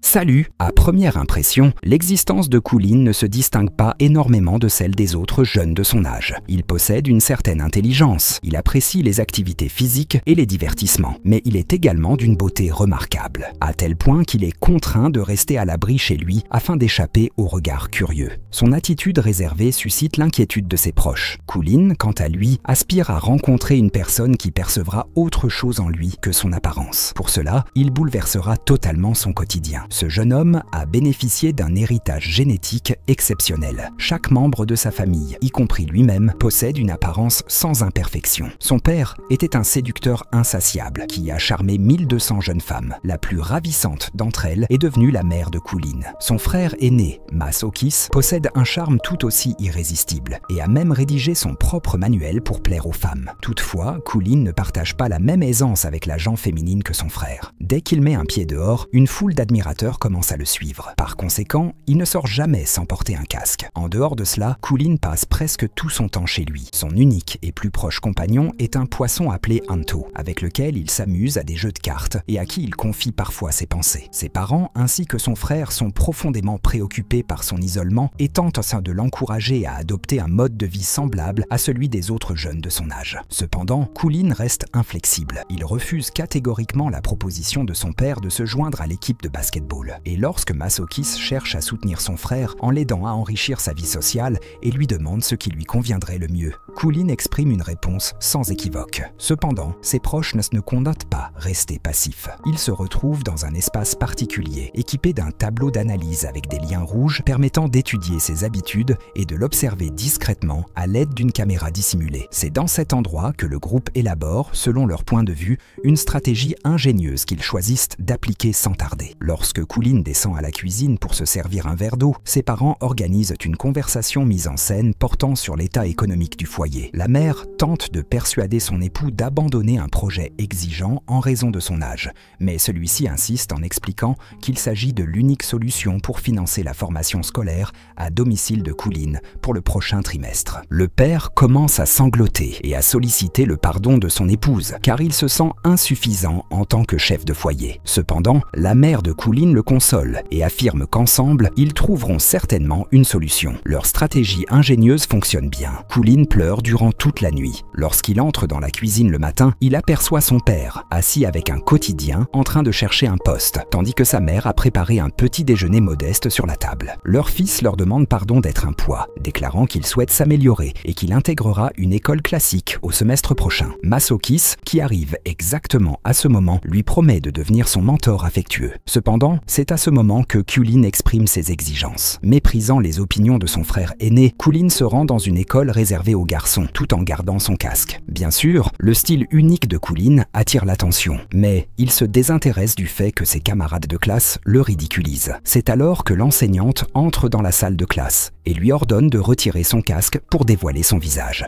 Salut! À première impression, l'existence de Colin ne se distingue pas énormément de celle des autres jeunes de son âge. Il possède une certaine intelligence, il apprécie les activités physiques et les divertissements, mais il est également d'une beauté remarquable, à tel point qu'il est contraint de rester à l'abri chez lui afin d'échapper aux regards curieux. Son attitude réservée suscite l'inquiétude de ses proches. Colin, quant à lui, aspire à rencontrer une personne qui percevra autre chose en lui que son apparence. Pour cela, il bouleversera totalement son quotidien. Ce jeune homme a bénéficié d'un héritage génétique exceptionnel. Chaque membre de sa famille, y compris lui-même, possède une apparence sans imperfection. Son père était un séducteur insatiable qui a charmé 1200 jeunes femmes. La plus ravissante d'entre elles est devenue la mère de Colin. Son frère aîné, Masokis, possède un charme tout aussi irrésistible et a même rédigé son propre manuel pour plaire aux femmes. Toutefois, Colin ne partage pas la même aisance avec la gent féminine que son frère. Dès qu'il met un pied dehors, une foule d'admirateurs commence à le suivre. Par conséquent, il ne sort jamais sans porter un casque. En dehors de cela, Colin passe presque tout son temps chez lui. Son unique et plus proche compagnon est un poisson appelé Anto, avec lequel il s'amuse à des jeux de cartes et à qui il confie parfois ses pensées. Ses parents ainsi que son frère sont profondément préoccupés par son isolement et tentent de l'encourager à adopter un mode de vie semblable à celui des autres jeunes de son âge. Cependant, Colin reste inflexible. Il refuse catégoriquement la proposition de son père de se joindre à l'équipe de basketball. Et lorsque Masokis cherche à soutenir son frère en l'aidant à enrichir sa vie sociale et lui demande ce qui lui conviendrait le mieux, Colin exprime une réponse sans équivoque. Cependant, ses proches ne condamnent pas rester passifs. Il se retrouve dans un espace particulier, équipé d'un tableau d'analyse avec des liens rouges permettant d'étudier ses habitudes et de l'observer discrètement à l'aide d'une caméra dissimulée. C'est dans cet endroit que le groupe élabore, selon leur point de vue, une stratégie ingénieuse qu'ils choisissent d'appliquer sans tarder. Lorsque Colin descend à la cuisine pour se servir un verre d'eau, ses parents organisent une conversation mise en scène portant sur l'état économique du foyer. La mère tente de persuader son époux d'abandonner un projet exigeant en raison de son âge, mais celui-ci insiste en expliquant qu'il s'agit de l'unique solution pour financer la formation scolaire à domicile de Colin pour le prochain trimestre. Le père commence à sangloter et à solliciter le pardon de son épouse, car il se sent insuffisant en tant que chef de foyer. Cependant, la mère de Colin le console et affirme qu'ensemble, ils trouveront certainement une solution. Leur stratégie ingénieuse fonctionne bien. Colin pleure durant toute la nuit. Lorsqu'il entre dans la cuisine le matin, il aperçoit son père, assis avec un quotidien, en train de chercher un poste, tandis que sa mère a préparé un petit déjeuner modeste sur la table. Leur fils leur demande pardon d'être un poids, déclarant qu'il souhaite s'améliorer et qu'il intégrera une école classique au semestre prochain. Masokis, qui arrive exactement à ce moment, lui promet de devenir son mentor affectueux. Cependant, c'est à ce moment que Colin exprime ses exigences. Méprisant les opinions de son frère aîné, Colin se rend dans une école réservée aux garçons, tout en gardant son casque. Bien sûr, le style unique de Colin attire l'attention, mais il se désintéresse du fait que ses camarades de classe le ridiculisent. C'est alors que l'enseignante entre dans la salle de classe et lui ordonne de retirer son casque pour dévoiler son visage.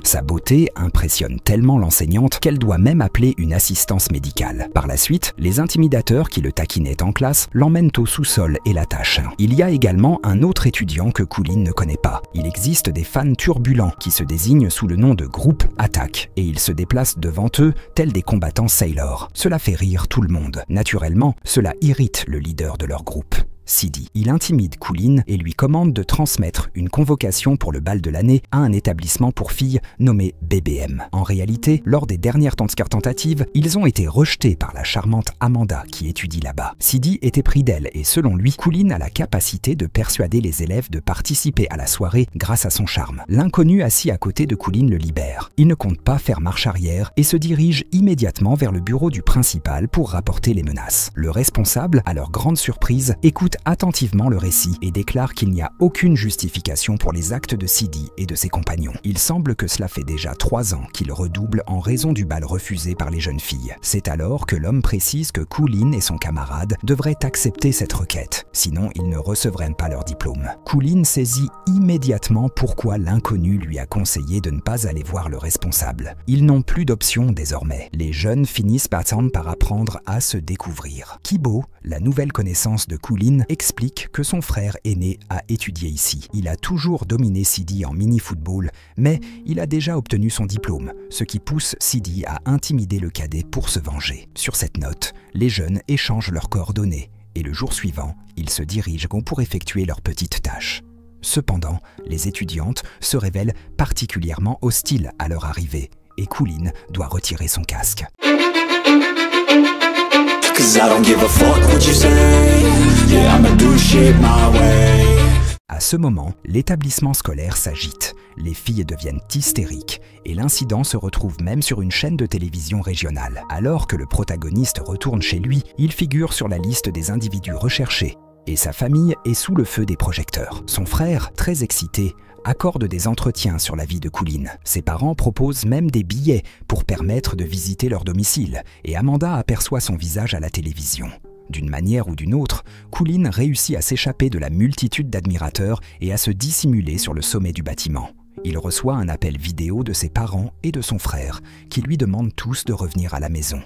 Sa beauté impressionne tellement l'enseignante qu'elle doit même appeler une assistance médicale. Par la suite, les intimidateurs qui le taquinaient en classe l'emmènent au sous-sol et l'attachent. Il y a également un autre étudiant que Colin ne connaît pas. Il existe des fans turbulents qui se désignent sous le nom de groupe Attack et ils se déplacent devant eux tels des combattants Sailor. Cela fait rire tout le monde. Naturellement, cela irrite le leader de leur groupe, Sidi. Il intimide Colin et lui commande de transmettre une convocation pour le bal de l'année à un établissement pour filles nommé BBM. En réalité, lors des dernières tentatives, ils ont été rejetés par la charmante Amanda qui étudie là-bas. Sidi était pris d'elle et selon lui, Colin a la capacité de persuader les élèves de participer à la soirée grâce à son charme. L'inconnu assis à côté de Colin le libère. Il ne compte pas faire marche arrière et se dirige immédiatement vers le bureau du principal pour rapporter les menaces. Le responsable, à leur grande surprise, écoute attentivement le récit et déclare qu'il n'y a aucune justification pour les actes de Sidi et de ses compagnons. Il semble que cela fait déjà 3 ans qu'il redouble en raison du bal refusé par les jeunes filles. C'est alors que l'homme précise que Colin et son camarade devraient accepter cette requête, sinon ils ne recevraient pas leur diplôme. Colin saisit immédiatement pourquoi l'inconnu lui a conseillé de ne pas aller voir le responsable. Ils n'ont plus d'option désormais. Les jeunes finissent par apprendre à se découvrir. Kibo, la nouvelle connaissance de Colin, explique que son frère aîné a étudié ici. Il a toujours dominé Sidi en mini-football, mais il a déjà obtenu son diplôme, ce qui pousse Sidi à intimider le cadet pour se venger. Sur cette note, les jeunes échangent leurs coordonnées et le jour suivant, ils se dirigent pour effectuer leurs petites tâches. Cependant, les étudiantes se révèlent particulièrement hostiles à leur arrivée et Coolin doit retirer son casque. À ce moment, l'établissement scolaire s'agite, les filles deviennent hystériques et l'incident se retrouve même sur une chaîne de télévision régionale. Alors que le protagoniste retourne chez lui, il figure sur la liste des individus recherchés et sa famille est sous le feu des projecteurs. Son frère, très excité, accorde des entretiens sur la vie de Coolin. Ses parents proposent même des billets pour permettre de visiter leur domicile et Amanda aperçoit son visage à la télévision. D'une manière ou d'une autre, Coolin réussit à s'échapper de la multitude d'admirateurs et à se dissimuler sur le sommet du bâtiment. Il reçoit un appel vidéo de ses parents et de son frère, qui lui demandent tous de revenir à la maison.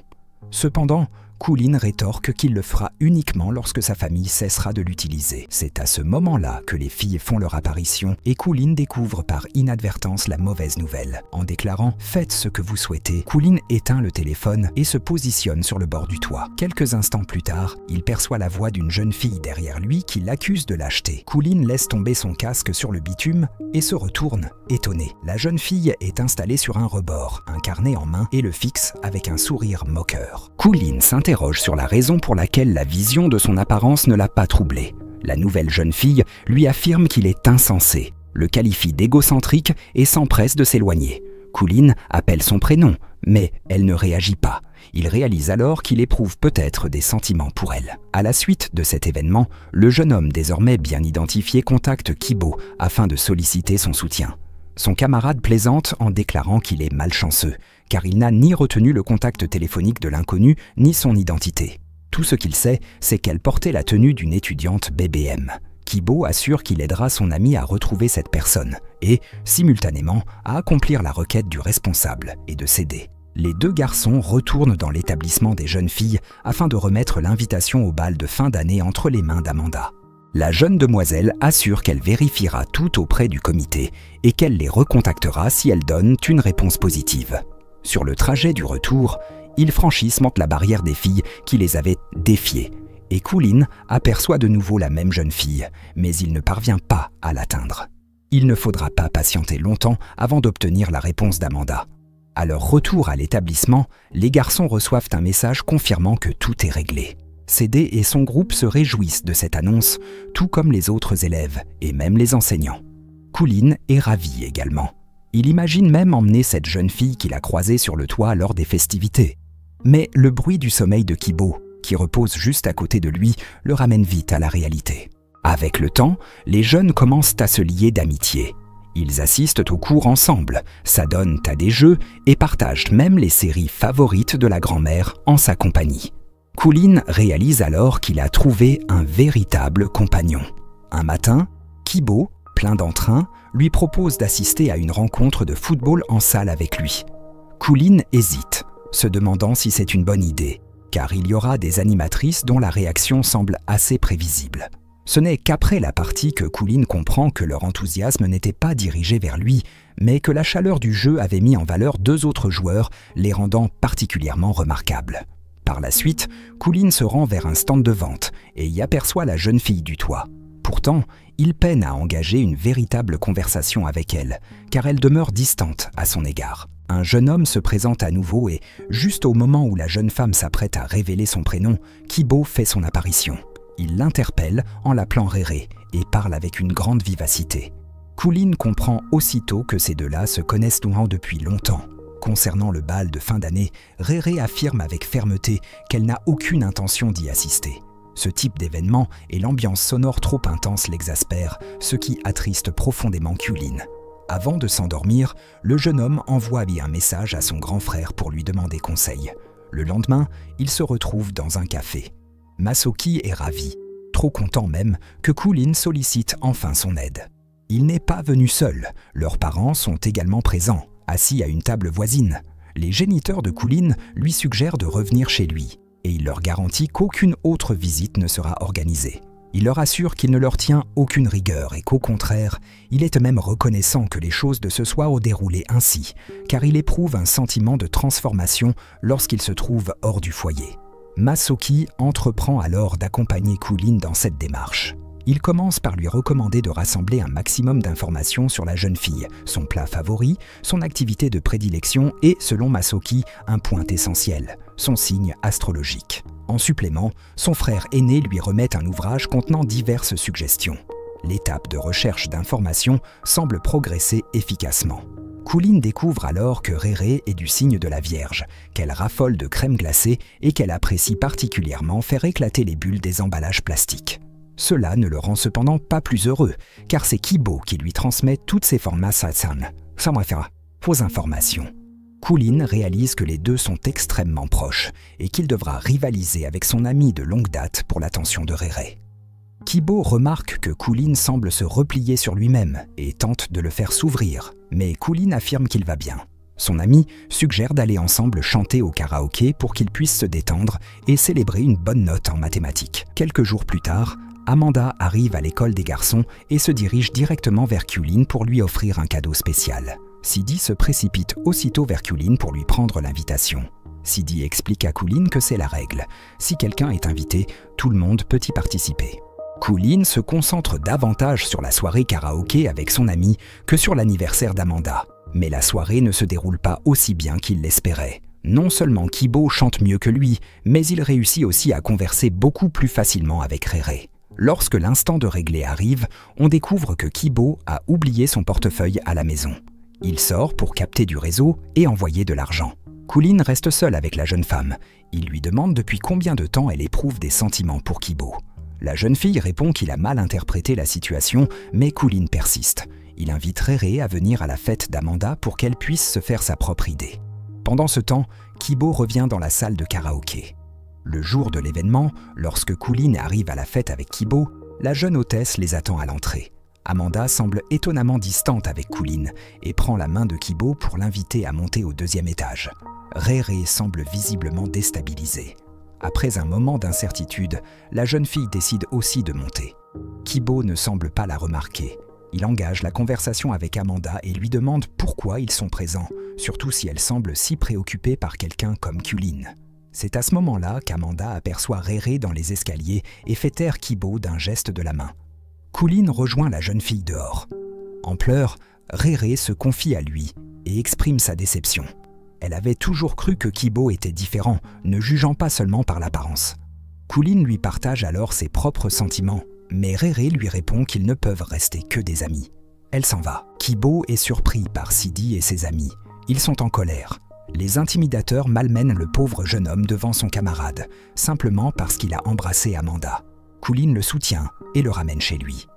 Cependant, Coolin rétorque qu'il le fera uniquement lorsque sa famille cessera de l'utiliser. C'est à ce moment-là que les filles font leur apparition et Coolin découvre par inadvertance la mauvaise nouvelle. En déclarant « Faites ce que vous souhaitez », Coolin éteint le téléphone et se positionne sur le bord du toit. Quelques instants plus tard, il perçoit la voix d'une jeune fille derrière lui qui l'accuse de lâcheté. Coolin laisse tomber son casque sur le bitume et se retourne, étonné. La jeune fille est installée sur un rebord, un carnet en main et le fixe avec un sourire moqueur. Coolin s'interroge sur la raison pour laquelle la vision de son apparence ne l'a pas troublé. La nouvelle jeune fille lui affirme qu'il est insensé, le qualifie d'égocentrique et s'empresse de s'éloigner. Coolin appelle son prénom, mais elle ne réagit pas. Il réalise alors qu'il éprouve peut-être des sentiments pour elle. À la suite de cet événement, le jeune homme désormais bien identifié contacte Kibo afin de solliciter son soutien. Son camarade plaisante en déclarant qu'il est malchanceux, car il n'a ni retenu le contact téléphonique de l'inconnu, ni son identité. Tout ce qu'il sait, c'est qu'elle portait la tenue d'une étudiante BBM. Kibo assure qu'il aidera son ami à retrouver cette personne et, simultanément, à accomplir la requête du responsable et de céder. Les deux garçons retournent dans l'établissement des jeunes filles afin de remettre l'invitation au bal de fin d'année entre les mains d'Amanda. La jeune demoiselle assure qu'elle vérifiera tout auprès du comité et qu'elle les recontactera si elles donnent une réponse positive. Sur le trajet du retour, ils franchissent la barrière des filles qui les avaient défiées et Coolin aperçoit de nouveau la même jeune fille, mais il ne parvient pas à l'atteindre. Il ne faudra pas patienter longtemps avant d'obtenir la réponse d'Amanda. À leur retour à l'établissement, les garçons reçoivent un message confirmant que tout est réglé. CD et son groupe se réjouissent de cette annonce, tout comme les autres élèves et même les enseignants. Coolin est ravi également. Il imagine même emmener cette jeune fille qu'il a croisée sur le toit lors des festivités. Mais le bruit du sommeil de Kibo, qui repose juste à côté de lui, le ramène vite à la réalité. Avec le temps, les jeunes commencent à se lier d'amitié. Ils assistent aux cours ensemble, s'adonnent à des jeux et partagent même les séries favorites de la grand-mère en sa compagnie. Coolin réalise alors qu'il a trouvé un véritable compagnon. Un matin, Kibo, plein d'entrain, lui propose d'assister à une rencontre de football en salle avec lui. Coolin hésite, se demandant si c'est une bonne idée, car il y aura des animatrices dont la réaction semble assez prévisible. Ce n'est qu'après la partie que Coolin comprend que leur enthousiasme n'était pas dirigé vers lui, mais que la chaleur du jeu avait mis en valeur deux autres joueurs, les rendant particulièrement remarquables. Par la suite, Coolin se rend vers un stand de vente et y aperçoit la jeune fille du toit. Pourtant, il peine à engager une véritable conversation avec elle, car elle demeure distante à son égard. Un jeune homme se présente à nouveau et, juste au moment où la jeune femme s'apprête à révéler son prénom, Kibo fait son apparition. Il l'interpelle en l'appelant Réré et parle avec une grande vivacité. Coolin comprend aussitôt que ces deux-là se connaissent depuis longtemps. Concernant le bal de fin d'année, Réré affirme avec fermeté qu'elle n'a aucune intention d'y assister. Ce type d'événement et l'ambiance sonore trop intense l'exaspèrent, ce qui attriste profondément Coolin. Avant de s'endormir, le jeune homme envoie un message à son grand frère pour lui demander conseil. Le lendemain, il se retrouve dans un café. Masoki est ravi, trop content même que Coolin sollicite enfin son aide. Il n'est pas venu seul, leurs parents sont également présents. Assis à une table voisine, les géniteurs de Coolin lui suggèrent de revenir chez lui et il leur garantit qu'aucune autre visite ne sera organisée. Il leur assure qu'il ne leur tient aucune rigueur et qu'au contraire, il est même reconnaissant que les choses de ce soir ont déroulé ainsi, car il éprouve un sentiment de transformation lorsqu'il se trouve hors du foyer. Masoki entreprend alors d'accompagner Kulin dans cette démarche. Il commence par lui recommander de rassembler un maximum d'informations sur la jeune fille, son plat favori, son activité de prédilection et, selon Masoki, un point essentiel, son signe astrologique. En supplément, son frère aîné lui remet un ouvrage contenant diverses suggestions. L'étape de recherche d'informations semble progresser efficacement. Kulin découvre alors que Réré est du signe de la Vierge, qu'elle raffole de crème glacée et qu'elle apprécie particulièrement faire éclater les bulles des emballages plastiques. Cela ne le rend cependant pas plus heureux, car c'est Kibo qui lui transmet toutes ces formations faux informations. Kulin réalise que les deux sont extrêmement proches et qu'il devra rivaliser avec son ami de longue date pour l'attention de Réré. Kibo remarque que Kulin semble se replier sur lui-même et tente de le faire s'ouvrir, mais Kulin affirme qu'il va bien. Son ami suggère d'aller ensemble chanter au karaoké pour qu'ils puissent se détendre et célébrer une bonne note en mathématiques. Quelques jours plus tard, Amanda arrive à l'école des garçons et se dirige directement vers Kulin pour lui offrir un cadeau spécial. Sidi se précipite aussitôt vers Kulin pour lui prendre l'invitation. Sidi explique à Kulin que c'est la règle. Si quelqu'un est invité, tout le monde peut y participer. Kulin se concentre davantage sur la soirée karaoké avec son ami que sur l'anniversaire d'Amanda. Mais la soirée ne se déroule pas aussi bien qu'il l'espérait. Non seulement Kibo chante mieux que lui, mais il réussit aussi à converser beaucoup plus facilement avec Réré. Lorsque l'instant de régler arrive, on découvre que Kibo a oublié son portefeuille à la maison. Il sort pour capter du réseau et envoyer de l'argent. Kulin reste seul avec la jeune femme. Il lui demande depuis combien de temps elle éprouve des sentiments pour Kibo. La jeune fille répond qu'il a mal interprété la situation, mais Kulin persiste. Il invite Réré à venir à la fête d'Amanda pour qu'elle puisse se faire sa propre idée. Pendant ce temps, Kibo revient dans la salle de karaoké. Le jour de l'événement, lorsque Kulin arrive à la fête avec Kibo, la jeune hôtesse les attend à l'entrée. Amanda semble étonnamment distante avec Kulin et prend la main de Kibo pour l'inviter à monter au deuxième étage. Réré semble visiblement déstabilisée. Après un moment d'incertitude, la jeune fille décide aussi de monter. Kibo ne semble pas la remarquer. Il engage la conversation avec Amanda et lui demande pourquoi ils sont présents, surtout si elle semble si préoccupée par quelqu'un comme Kulin. C'est à ce moment-là qu'Amanda aperçoit Réré dans les escaliers et fait taire Kibo d'un geste de la main. Kulin rejoint la jeune fille dehors. En pleurs, Réré se confie à lui et exprime sa déception. Elle avait toujours cru que Kibo était différent, ne jugeant pas seulement par l'apparence. Kulin lui partage alors ses propres sentiments, mais Réré lui répond qu'ils ne peuvent rester que des amis. Elle s'en va. Kibo est surpris par Sidi et ses amis. Ils sont en colère. Les intimidateurs malmènent le pauvre jeune homme devant son camarade, simplement parce qu'il a embrassé Amanda. Kulin le soutient et le ramène chez lui.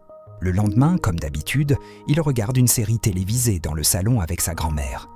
Le lendemain, comme d'habitude, il regarde une série télévisée dans le salon avec sa grand-mère.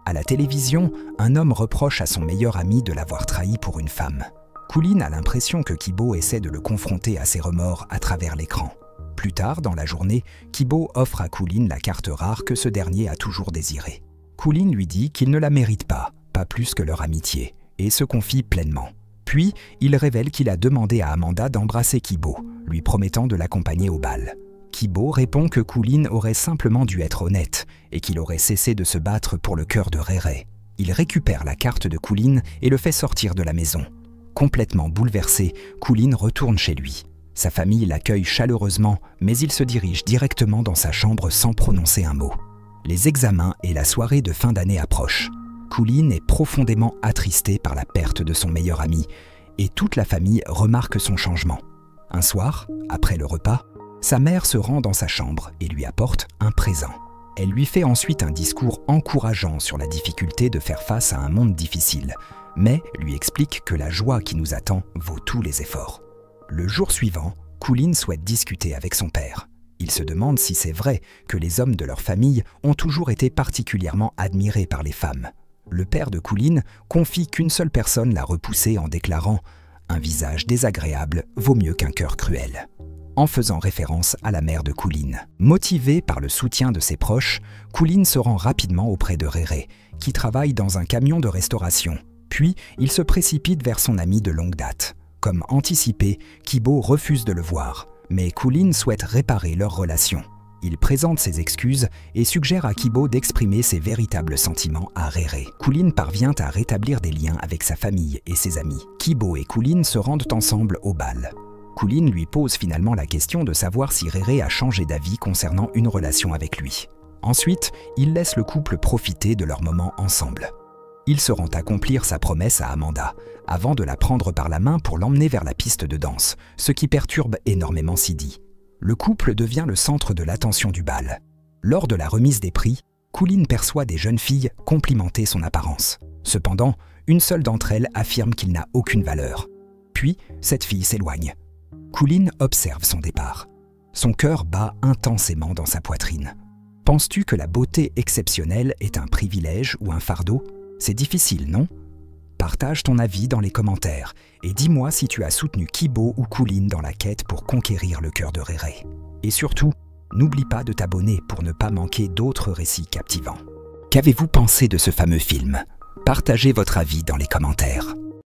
À la télévision, un homme reproche à son meilleur ami de l'avoir trahi pour une femme. Kulin a l'impression que Kibo essaie de le confronter à ses remords à travers l'écran. Plus tard dans la journée, Kibo offre à Kulin la carte rare que ce dernier a toujours désirée. Kulin lui dit qu'il ne la mérite pas plus que leur amitié, et se confie pleinement. Puis, il révèle qu'il a demandé à Amanda d'embrasser Kibo, lui promettant de l'accompagner au bal. Kibo répond que Kulin aurait simplement dû être honnête et qu'il aurait cessé de se battre pour le cœur de Réré. Il récupère la carte de Kulin et le fait sortir de la maison. Complètement bouleversé, Kulin retourne chez lui. Sa famille l'accueille chaleureusement, mais il se dirige directement dans sa chambre sans prononcer un mot. Les examens et la soirée de fin d'année approchent. Kulin est profondément attristé par la perte de son meilleur ami, et toute la famille remarque son changement. Un soir, après le repas, sa mère se rend dans sa chambre et lui apporte un présent. Elle lui fait ensuite un discours encourageant sur la difficulté de faire face à un monde difficile, mais lui explique que la joie qui nous attend vaut tous les efforts. Le jour suivant, Kulin souhaite discuter avec son père. Il se demande si c'est vrai que les hommes de leur famille ont toujours été particulièrement admirés par les femmes. Le père de Kulin confie qu'une seule personne l'a repoussé en déclarant « Un visage désagréable vaut mieux qu'un cœur cruel », en faisant référence à la mère de Kulin. Motivé par le soutien de ses proches, Kulin se rend rapidement auprès de Réré, qui travaille dans un camion de restauration. Puis, il se précipite vers son ami de longue date. Comme anticipé, Kibo refuse de le voir, Mais Coolin souhaite réparer leur relation. Il présente ses excuses et suggère à Kibo d'exprimer ses véritables sentiments à Rere. Coolin parvient à rétablir des liens avec sa famille et ses amis. Kibo et Coolin se rendent ensemble au bal. Coolin lui pose finalement la question de savoir si Rere a changé d'avis concernant une relation avec lui. Ensuite, il laisse le couple profiter de leur moment ensemble. Il se rend accomplir sa promesse à Amanda, avant de la prendre par la main pour l'emmener vers la piste de danse, ce qui perturbe énormément Sidi. Le couple devient le centre de l'attention du bal. Lors de la remise des prix, Coolin perçoit des jeunes filles complimenter son apparence. Cependant, une seule d'entre elles affirme qu'il n'a aucune valeur. Puis, cette fille s'éloigne. Coolin observe son départ. Son cœur bat intensément dans sa poitrine. Penses-tu que la beauté exceptionnelle est un privilège ou un fardeau ? C'est difficile, non ? Partage ton avis dans les commentaires et dis-moi si tu as soutenu Kibo ou Coolin dans la quête pour conquérir le cœur de Rere. Et surtout, n'oublie pas de t'abonner pour ne pas manquer d'autres récits captivants. Qu'avez-vous pensé de ce fameux film ? Partagez votre avis dans les commentaires.